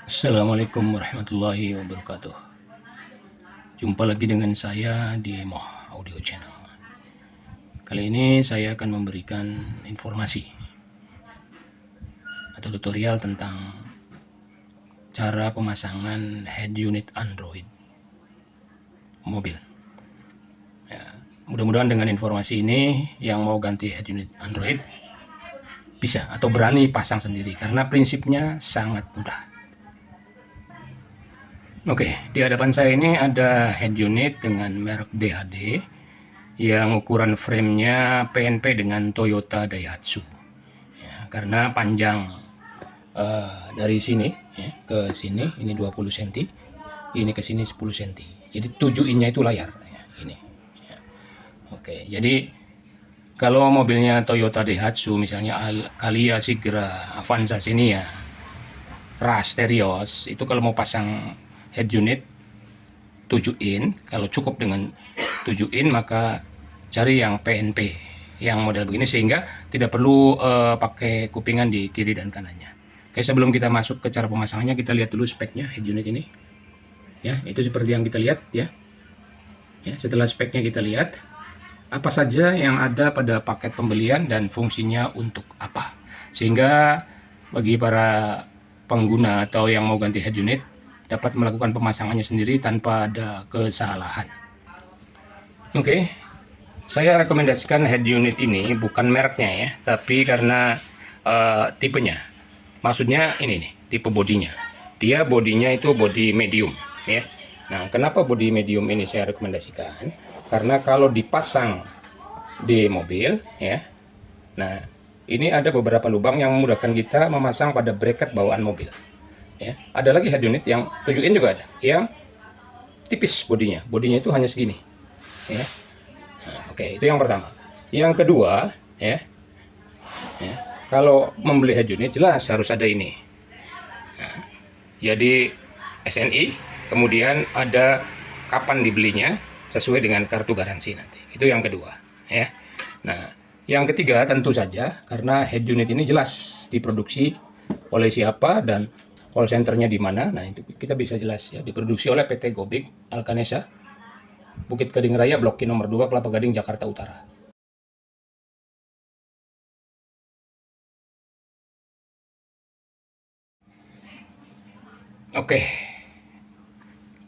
Assalamualaikum warahmatullahi wabarakatuh. Jumpa lagi dengan saya di Moh Audio Channel. Kali ini saya akan memberikan informasi atau tutorial tentang cara pemasangan head unit Android mobil. Ya, mudah-mudahan dengan informasi ini yang mau ganti head unit Android bisa atau berani pasang sendiri karena prinsipnya sangat mudah. Oke, di hadapan saya ini ada head unit dengan merek DHD yang ukuran framenya PNP dengan Toyota Daihatsu. Ya, karena panjang dari sini ya, ke sini ini 20 cm, ini ke sini 10 cm. Jadi 7 innya itu layar ya, ini. Ya. Oke, jadi kalau mobilnya Toyota Daihatsu misalnya Calya, Sigra, Avanza sini ya, Ras, Terios, itu kalau mau pasang head unit 7 in, kalau cukup dengan 7 in maka cari yang PNP yang model begini sehingga tidak perlu pakai kupingan di kiri dan kanannya. Oke, sebelum kita masuk ke cara pemasangannya, kita lihat dulu speknya head unit ini. Ya, itu seperti yang kita lihat ya. Ya, setelah speknya kita lihat apa saja yang ada pada paket pembelian dan fungsinya untuk apa. Sehingga bagi para pengguna atau yang mau ganti head unit dapat melakukan pemasangannya sendiri tanpa ada kesalahan. Oke, saya rekomendasikan head unit ini bukan mereknya ya, tapi karena tipenya. Maksudnya ini nih, tipe bodinya. Dia bodinya itu body medium ya. Nah, kenapa body medium ini saya rekomendasikan? Karena kalau dipasang di mobil ya. Nah, ini ada beberapa lubang yang memudahkan kita memasang pada bracket bawaan mobil. Ya, ada lagi head unit yang 7 in juga ada, yang tipis bodinya itu hanya segini. Ya. Nah, oke, itu yang pertama. Yang kedua, ya, kalau membeli head unit jelas harus ada ini. Nah, jadi SNI, kemudian ada kapan dibelinya sesuai dengan kartu garansi nanti. Itu yang kedua. Ya. Nah, yang ketiga tentu saja karena head unit ini jelas diproduksi oleh siapa dan call centernya di mana. Nah, itu kita bisa jelas ya, diproduksi oleh PT Gobik Alkanesa, Bukit Gading Raya, Blok K nomor 2, Kelapa Gading, Jakarta Utara. Oke,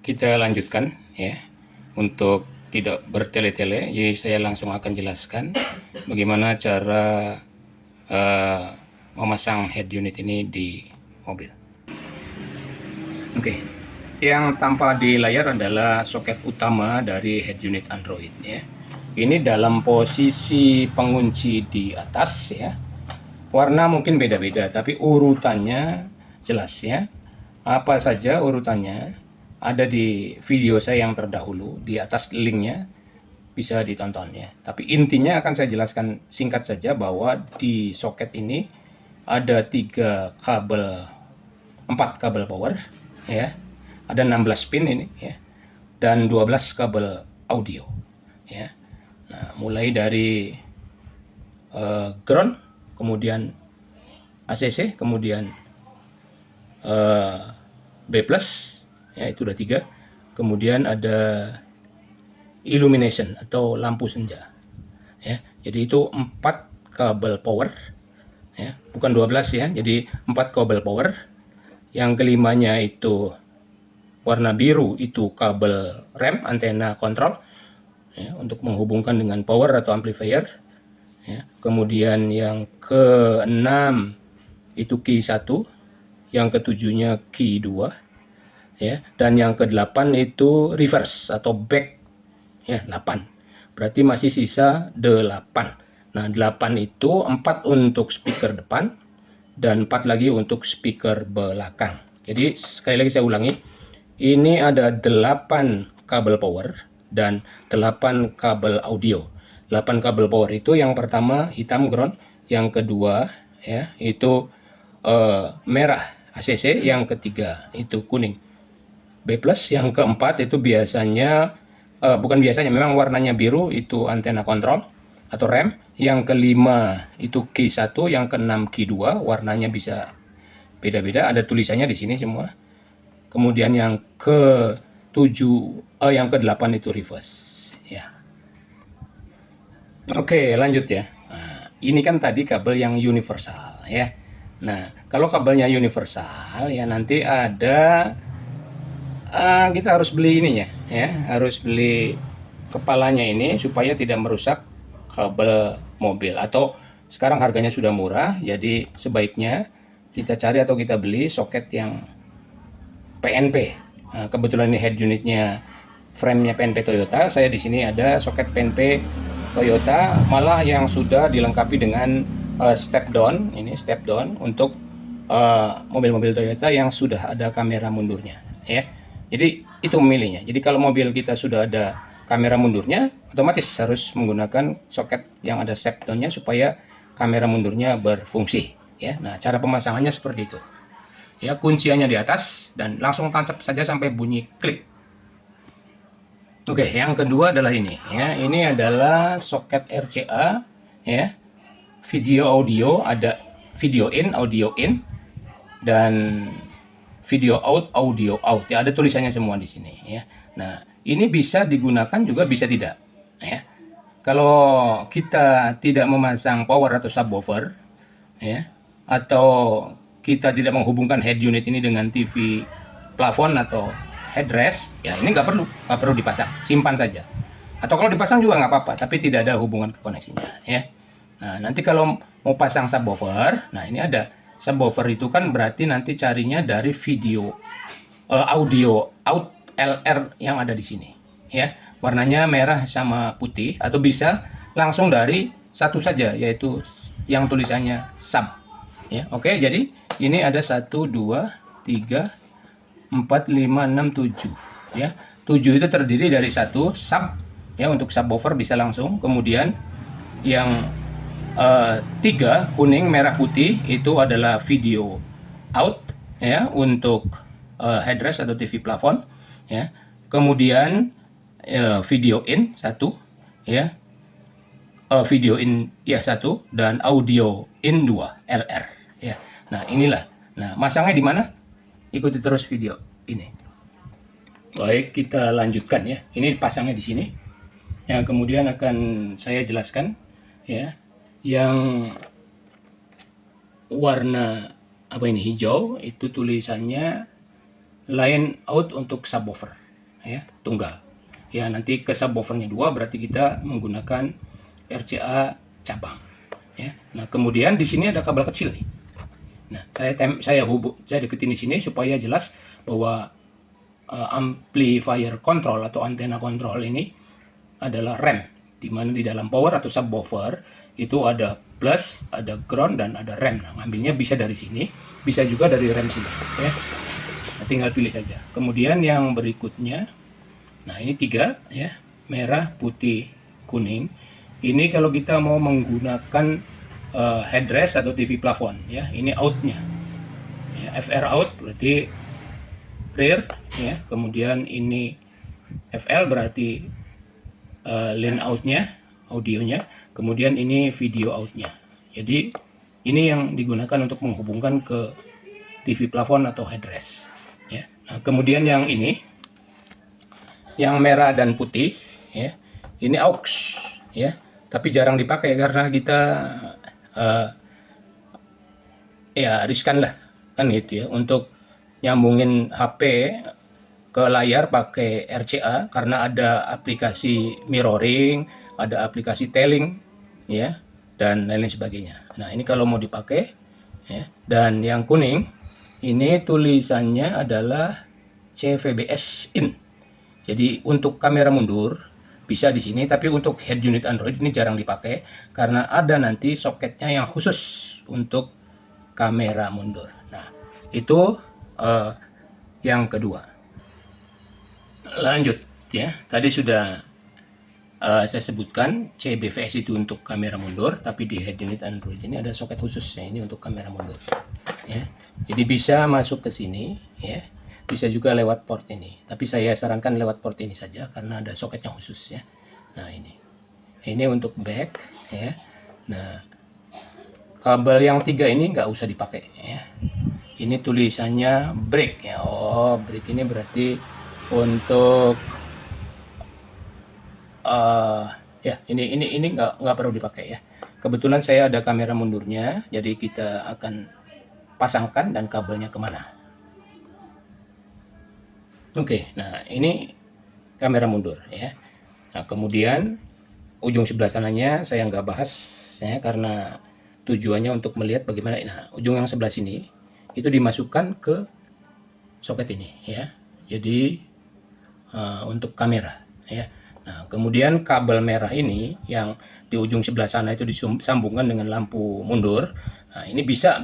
kita lanjutkan ya. Untuk tidak bertele-tele, jadi saya langsung akan jelaskan bagaimana cara memasang head unit ini di mobil. Oke, yang tampak di layar adalah soket utama dari head unit Android ya. Ini dalam posisi pengunci di atas ya. Warna mungkin beda-beda, tapi urutannya jelas ya. Apa saja urutannya ada di video saya yang terdahulu, di atas linknya bisa ditonton ya. Tapi intinya akan saya jelaskan singkat saja bahwa di soket ini ada 4 kabel power ya, ada 16 pin ini ya, dan 12 kabel audio ya. Nah, mulai dari ground, kemudian ACC, kemudian B plus ya, itu udah 3, kemudian ada illumination atau lampu senja ya. Jadi itu 4 kabel power ya, bukan 12 ya, jadi 4 kabel power. Yang kelimanya itu warna biru, itu kabel rem, antena kontrol ya, untuk menghubungkan dengan power atau amplifier ya. Kemudian yang ke-6 itu key 1, yang ke-7-nya key 2 ya, dan yang ke-8 itu reverse atau back ya, 8. Berarti masih sisa 8. Nah, 8 itu 4 untuk speaker depan dan 4 lagi untuk speaker belakang. Jadi sekali lagi saya ulangi, ini ada 8 kabel power dan 8 kabel audio. 8 kabel power itu yang pertama hitam ground, yang kedua ya itu merah ACC, yang ketiga itu kuning B plus, yang keempat itu biasanya bukan biasanya, memang warnanya biru, itu antena kontrol atau rem. Yang kelima itu key 1, yang keenam key 2, warnanya bisa beda-beda, ada tulisannya di sini semua. kemudian yang yang ke-8 itu reverse ya. Oke, lanjut ya. Nah, ini kan tadi kabel yang universal ya. Nah, kalau kabelnya universal ya nanti ada kita harus beli ininya ya, harus beli kepalanya ini supaya tidak merusak kabel mobil. Atau sekarang harganya sudah murah, jadi sebaiknya kita cari atau kita beli soket yang PNP. Nah, kebetulan ini head unitnya frame-nya PNP Toyota. Saya di sini ada soket PNP Toyota, malah yang sudah dilengkapi dengan step down. Ini step down untuk mobil-mobil Toyota yang sudah ada kamera mundurnya ya. Jadi itu memilihnya. Jadi kalau mobil kita sudah ada kamera mundurnya, otomatis harus menggunakan soket yang ada step down-nya supaya kamera mundurnya berfungsi ya. Nah, cara pemasangannya seperti itu. Ya, kunciannya di atas dan langsung tancap saja sampai bunyi klik. Oke, yang kedua adalah ini ya. Ini adalah soket RCA ya. Video audio, ada video in, audio in, dan video out, audio out. Ya, ada tulisannya semua di sini ya. Nah, ini bisa digunakan juga bisa tidak ya. Kalau kita tidak memasang power atau subwoofer ya, atau kita tidak menghubungkan head unit ini dengan TV plafon atau headrest, ya ini nggak perlu dipasang, simpan saja. Atau kalau dipasang juga nggak apa-apa, tapi tidak ada hubungan ke koneksinya ya. Nah, nanti kalau mau pasang subwoofer, nah ini ada subwoofer itu kan berarti nanti carinya dari video audio out LR yang ada di sini ya. Warnanya merah sama putih, atau bisa langsung dari satu saja, yaitu yang tulisannya sub ya. Oke, jadi ini ada 1 2 3 4 5 6 7 ya. 7 itu terdiri dari satu sub ya, untuk subwoofer bisa langsung. Kemudian yang 3 kuning merah putih itu adalah video out ya, untuk headrest atau TV plafon ya. Kemudian video in 1 ya, video in ya 1, dan audio in 2 LR ya. Nah, inilah. Nah, masangnya di mana? Ikuti terus video ini. Baik, kita lanjutkan ya. Ini pasangnya di sini. Ya, kemudian akan saya jelaskan ya. Yang warna apa ini, hijau, itu tulisannya line out untuk subwoofer ya, tunggal. Ya, nanti ke subwoofernya 2 berarti kita menggunakan RCA cabang ya. Nah, kemudian di sini ada kabel kecil nih. Nah, saya deketin di sini supaya jelas bahwa amplifier control atau antena kontrol ini adalah rem, di mana di dalam power atau subwoofer itu ada plus, ada ground, dan ada rem. Nah, ngambilnya bisa dari sini, bisa juga dari rem sini ya. Nah, tinggal pilih saja. Kemudian yang berikutnya, nah ini 3 ya, merah, putih, kuning. Ini kalau kita mau menggunakan headrest atau TV plafon ya, ini outnya ya, FR out berarti rear ya. Kemudian ini FL berarti line outnya, audionya. Kemudian ini video outnya. Jadi ini yang digunakan untuk menghubungkan ke TV plafon atau headrest ya. Nah, kemudian yang ini, yang merah dan putih ya, ini aux ya, tapi jarang dipakai karena kita ya riskan lah kan gitu ya, untuk nyambungin HP ke layar pakai RCA karena ada aplikasi mirroring, ada aplikasi tailing ya, dan lain-lain sebagainya. Nah, ini kalau mau dipakai ya. Dan yang kuning ini tulisannya adalah CVBS in. Jadi untuk kamera mundur bisa di sini, tapi untuk head unit Android ini jarang dipakai karena ada nanti soketnya yang khusus untuk kamera mundur. Nah, itu yang kedua. Lanjut ya. Tadi sudah saya sebutkan CBVS itu untuk kamera mundur, tapi di head unit Android ini ada soket khususnya ini untuk kamera mundur ya. Jadi bisa masuk ke sini ya. Bisa juga lewat port ini, tapi saya sarankan lewat port ini saja karena ada soketnya khusus ya. Nah, ini untuk back ya. Nah, kabel yang 3 ini nggak usah dipakai ya. Ini tulisannya brake ya. Oh, brake ini berarti untuk ya ini nggak perlu dipakai ya. Kebetulan saya ada kamera mundurnya, jadi kita akan pasangkan dan kabelnya kemana. Oke, nah ini kamera mundur ya. Nah kemudian ujung sebelah sananya saya nggak bahas ya, karena tujuannya untuk melihat bagaimana. Nah ujung yang sebelah sini itu dimasukkan ke soket ini ya. Jadi untuk kamera ya. Nah, kemudian kabel merah ini yang di ujung sebelah sana itu disambungkan dengan lampu mundur. Nah, ini bisa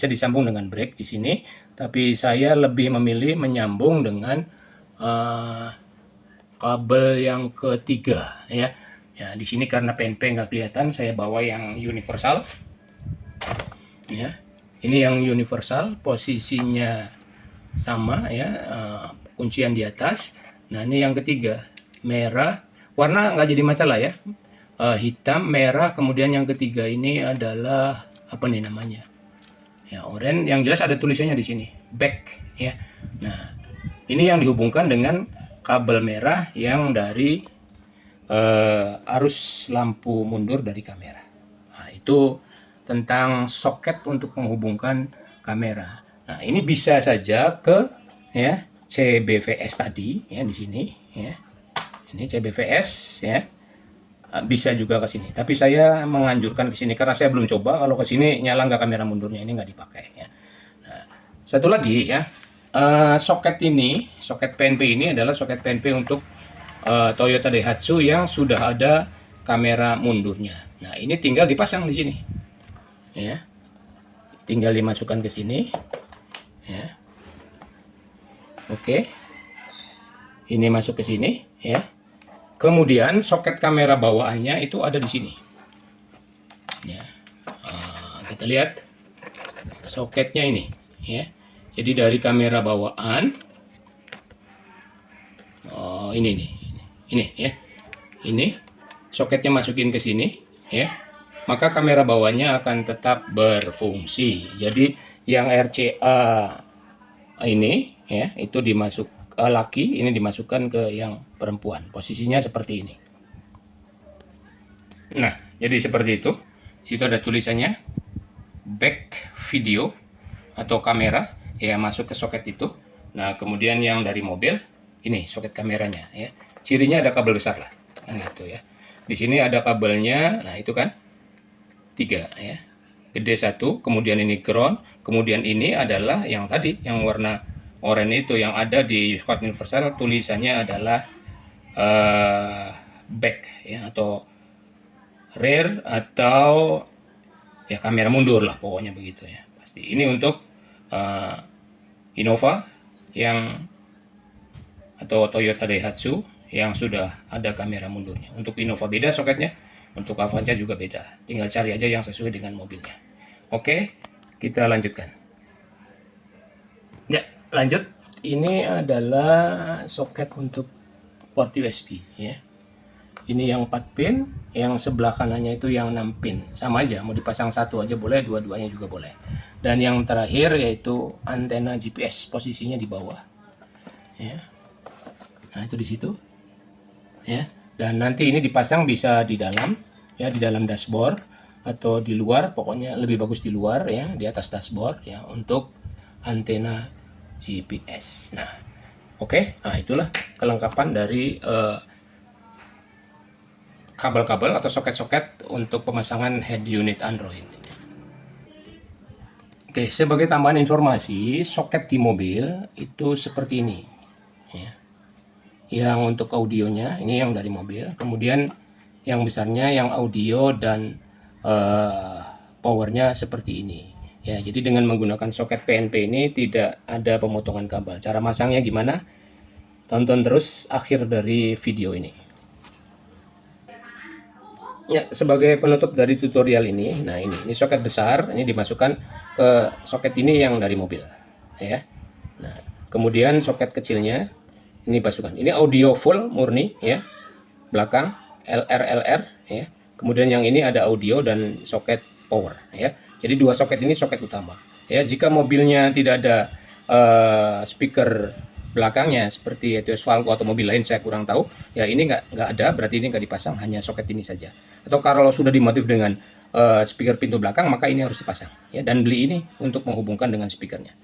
disambung dengan brake di sini, tapi saya lebih memilih menyambung dengan kabel yang ketiga ya. Ya, di sini karena PNP nggak kelihatan, saya bawa yang universal. Ya. Ini yang universal, posisinya sama ya, kuncian di atas. Nah, ini yang ketiga, merah, warna nggak jadi masalah ya, hitam, merah, kemudian yang ketiga ini adalah apa nih namanya ya, oranye. Yang jelas ada tulisannya di sini back ya. Nah ini yang dihubungkan dengan kabel merah yang dari arus lampu mundur dari kamera. Nah itu tentang soket untuk menghubungkan kamera. Nah ini bisa saja ke ya CBVS tadi ya, di sini ya, ini CBVS ya, bisa juga ke sini, tapi saya menganjurkan ke sini karena saya belum coba. Kalau ke sini nyala nggak kamera mundurnya, ini nggak dipakai ya. Nah, satu lagi ya, soket ini, soket PNP ini adalah soket PNP untuk Toyota Daihatsu yang sudah ada kamera mundurnya. Nah ini tinggal dipasang di sini ya, tinggal dimasukkan ke sini ya. Oke, ini masuk ke sini ya. Kemudian soket kamera bawaannya itu ada di sini. Ya, kita lihat soketnya ini. Ya, jadi dari kamera bawaan, ini nih, ini ya, ini soketnya masukin ke sini, ya. Maka kamera bawahnya akan tetap berfungsi. Jadi yang RCA ini, ya, itu dimasuk laki, ini dimasukkan ke yang perempuan. Posisinya seperti ini. Nah, jadi seperti itu. Situ ada tulisannya back video atau kamera ya, masuk ke soket itu. Nah, kemudian yang dari mobil ini soket kameranya ya. Cirinya ada kabel besar lah, kan gitu ya. Di sini ada kabelnya. Nah, itu kan 3 ya. Gede 1, kemudian ini ground, kemudian ini adalah yang tadi yang warna oranye itu yang ada di soket universal, tulisannya adalah back ya, atau rear, atau ya kamera mundur lah pokoknya begitu ya. Pasti ini untuk Innova yang atau Toyota Daihatsu yang sudah ada kamera mundurnya. Untuk Innova beda soketnya, untuk Avanza juga beda. Tinggal cari aja yang sesuai dengan mobilnya. Oke, kita lanjutkan. Ya, lanjut. Ini adalah soket untuk port USB ya. Ini yang 4 pin, yang sebelah kanannya itu yang 6 pin. Sama aja, mau dipasang satu aja boleh, dua-duanya juga boleh. Dan yang terakhir yaitu antena GPS, posisinya di bawah. Ya. Nah, itu di situ. Ya. Dan nanti ini dipasang bisa di dalam ya, di dalam dashboard atau di luar, pokoknya lebih bagus di luar ya, di atas dashboard ya, untuk antena GPS. Nah, oke. Nah, itulah kelengkapan dari kabel-kabel atau soket-soket untuk pemasangan head unit Android. Oke, sebagai tambahan informasi, soket di mobil itu seperti ini. Ya. Yang untuk audionya, ini yang dari mobil. Kemudian yang besarnya, yang audio dan powernya seperti ini. Ya, jadi dengan menggunakan soket PNP ini tidak ada pemotongan kabel. Cara masangnya gimana? Tonton terus akhir dari video ini. Ya, sebagai penutup dari tutorial ini, nah ini soket besar, ini dimasukkan ke soket ini yang dari mobil, ya. Nah, kemudian soket kecilnya ini masukkan. Ini audio full murni, ya, belakang LR ya. Kemudian yang ini ada audio dan soket power, ya. Jadi dua soket ini soket utama. Ya, jika mobilnya tidak ada speaker belakangnya seperti Etios Falco atau mobil lain, saya kurang tahu. Ya, ini nggak ada, berarti ini nggak dipasang, hanya soket ini saja. Atau kalau sudah dimotif dengan speaker pintu belakang, maka ini harus dipasang. Ya, dan beli ini untuk menghubungkan dengan speakernya.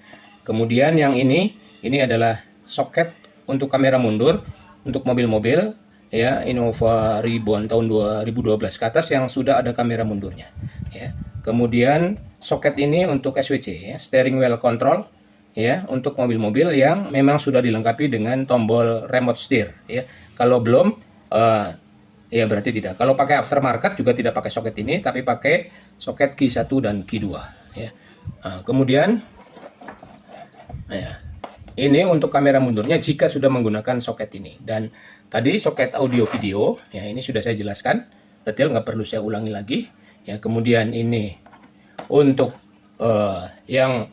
Kemudian yang ini adalah soket untuk kamera mundur untuk mobil-mobil ya Innova Reborn tahun 2012 ke atas yang sudah ada kamera mundurnya ya. Kemudian soket ini untuk SWC ya, steering wheel control ya, untuk mobil-mobil yang memang sudah dilengkapi dengan tombol remote steer ya. Kalau belum ya berarti tidak. Kalau pakai aftermarket juga tidak pakai soket ini, tapi pakai soket Q1 dan Q2 ya. Kemudian ya, ini untuk kamera mundurnya jika sudah menggunakan soket ini. Dan tadi soket audio video, ya ini sudah saya jelaskan detail, nggak perlu saya ulangi lagi. Ya, kemudian ini untuk yang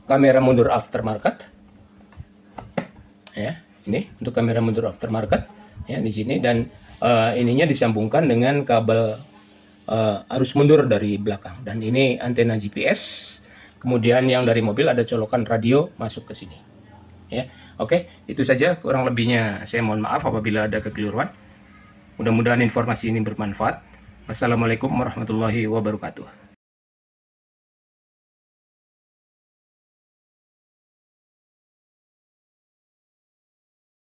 kamera mundur aftermarket. Ya, ini untuk kamera mundur aftermarket. Ya, di sini dan ininya disambungkan dengan kabel arus mundur dari belakang. Dan ini antena GPS. Kemudian yang dari mobil ada colokan radio masuk ke sini. Ya, oke, itu saja, kurang lebihnya saya mohon maaf apabila ada kekeliruan. Mudah-mudahan informasi ini bermanfaat. Wassalamualaikum warahmatullahi wabarakatuh.